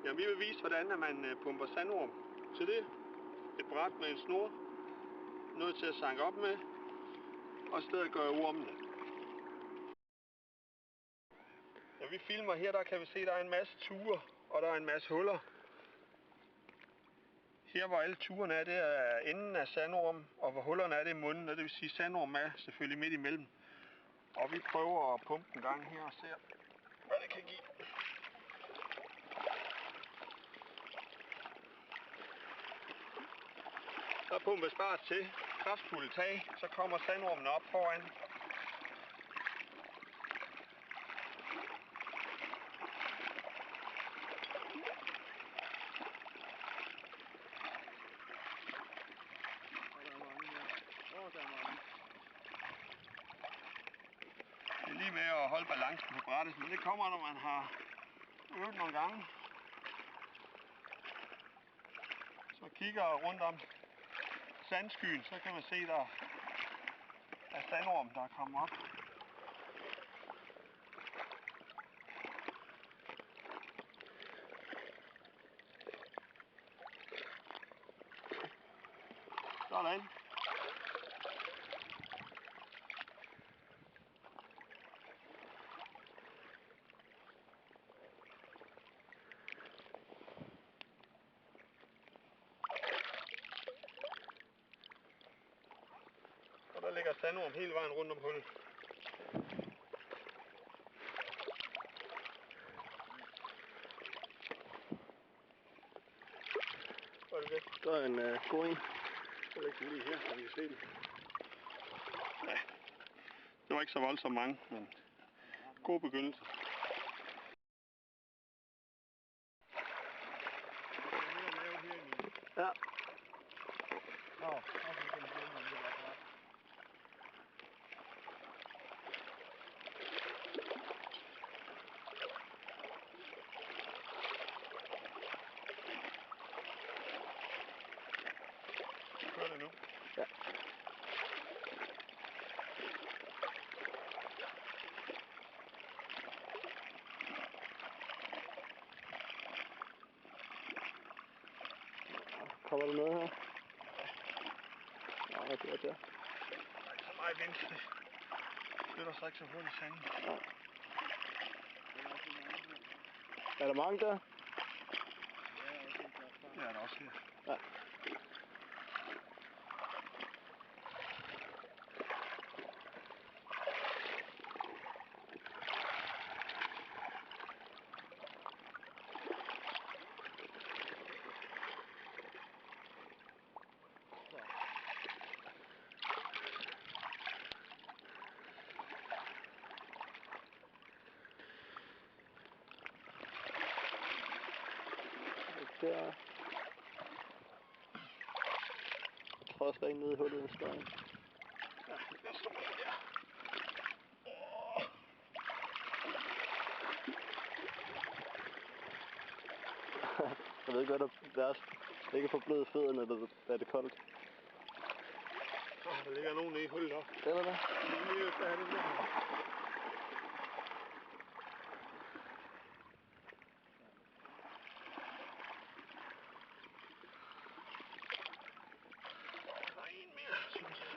Ja, vi vil vise, hvordan man pumper sandorm. Til det et bræt med en snor, noget til at sanke op med, og i stedet gøre ormene. Ja, vi filmer her, der kan vi se, at der er en masse ture, og der er en masse huller. Her hvor alle turene er, det er enden af sandormen, og hvor hullerne er, det er munden, og det vil sige, at sandormen er selvfølgelig midt imellem. Og vi prøver at pumpe en gang her og ser, hvad det kan give. Så pumpes bare til kraftfulde tag, så kommer sandormen op foran. Det er lige med at holde balancen på brættet, men det kommer, når man har øvet nogle gange. Så kigger rundt om sandskyen, så kan man se, der er sandorm, der er kommet op. Sådan. Og der ligger sandorm hele vejen rundt om hullet. Hvad er det? Der er en god en. Så lægger den lige her, så vi kan se den. Ja, det var ikke så voldsomt mange, men god begyndelse. Ja. Kører det nu? Ja. Kommer der noget her? Nej, det er der. Der er ikke så meget vind, det flytter sig ikke så hurtigt sanden. Ja. Er der mange der? Ja, er der også her. Ja. Der. Jeg tror også, der er en nede i hullet en større. Ja, der står en der. Jeg ved ikke, hvad der er værst. Ikke få bløde fødderne, eller er det koldt? Der ligger nogen nede i hullet op. Det er der. Lige færdig med her. Der er en mere, synes jeg.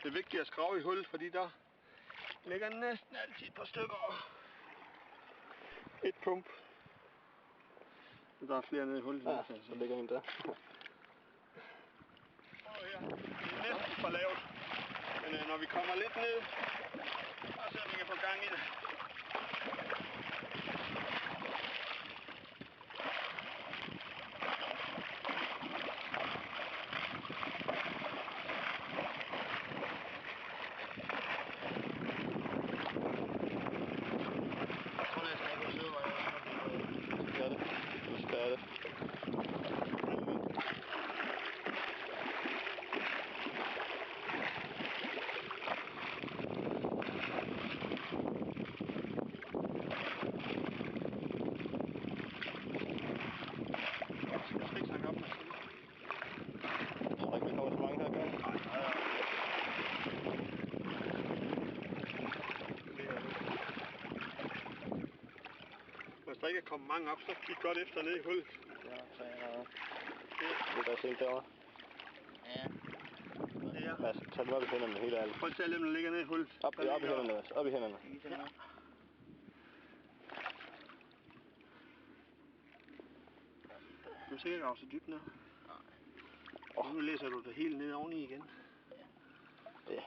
Det er vigtigt at skrave i hullet, fordi der ligger næsten altid et par stykker. Et pump. Der er flere nede i hullet. Ja, så ligger en der. Og her. Det er næsten for lavt. Men når vi kommer lidt ned, så ser vi kan få gang i det. Gør det. Du skal det. ikke er kommet mange op, så kig godt efter ned i hullet. Ja, så det er sådan derovre. Ja. Ja. Mads, tag dem op i hænderne, helt ærligt. Prøv at se alle dem, der ligger nede i hullet. Op i hænderne, Mads. Op i hænderne. Ja. Du er sikkert grave så dybt ned. Nu læser du det helt ned oveni igen. Ja.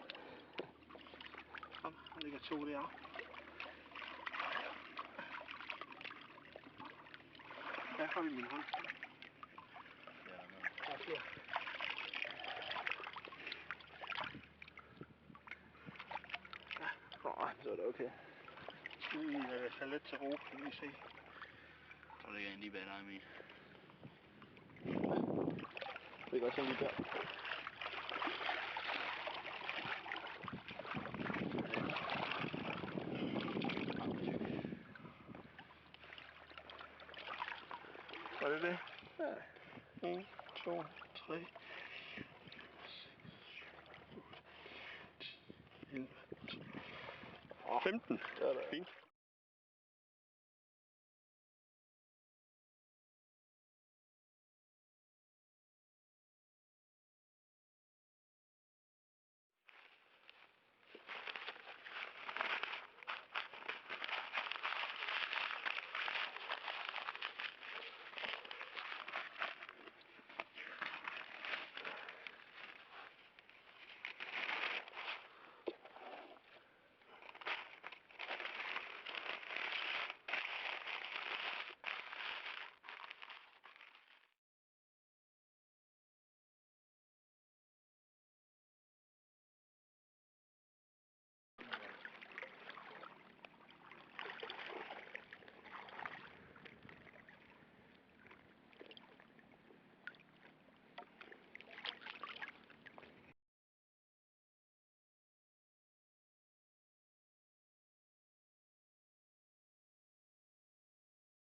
Kom, der ligger 2 deroppe. Der har vi min hånd. Der er flere. Så er det okay. Det er let til ro, kan vi se. Der ligger en lige bag dig, Emil. Det er godt sådan lige der. Var det det? Ja. 1, 2, 3, 4, 5, 6, 7, 8, 10, 11, 12, 15. Så er der. Fint.